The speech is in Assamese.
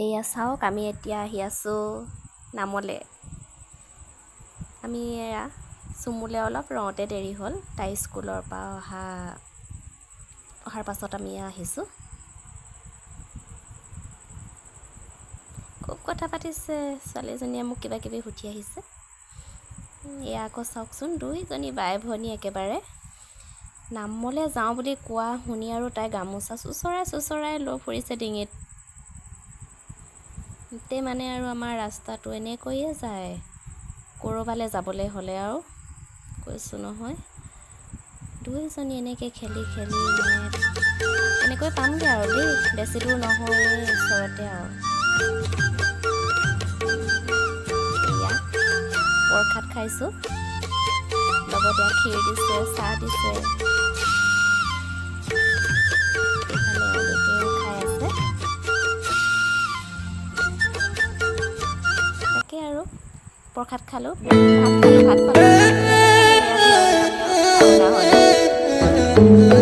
এয়া চাওক আমি এতিয়া আহি আছোঁ নামলৈ। আমি এয়া চুমুলৈ অলপ ৰওঁতে দেৰি হ'ল। তাই স্কুলৰ পৰা অহাৰ পাছত আমি আহিছোঁ। খুব কথা পাতিছে ছোৱালীজনীয়ে, মোক কিবা কিবি সুধি আহিছে। এয়া আকৌ চাওকচোন, দুইজনী বাই ভনী একেবাৰে নামলৈ যাওঁ বুলি কোৱা শুনি আৰু তাই গামোচা চুচৰাই লৈ ফুৰিছে ডিঙিত। গোটেই মানে আৰু আমাৰ ৰাস্তাটো এনেকৈয়ে যায় ক'ৰবালৈ যাবলৈ হ'লে আৰু কৈছোঁ নহয়। দুইজনী এনেকৈ খেলি মানে এনেকৈ পামগৈ আৰু দেই, বেছি দূৰ নহয়, ওচৰতে আৰু। এয়া প্ৰসাদ খাইছোঁ, লগতে ক্ষীৰ দিছে, চাহ দিছে। ইফালে এওঁলোকেও খাই আছে। তাকে আৰু প্ৰসাদ খালোঁ, ভাত খালোঁ, ভাওনা হ'লে।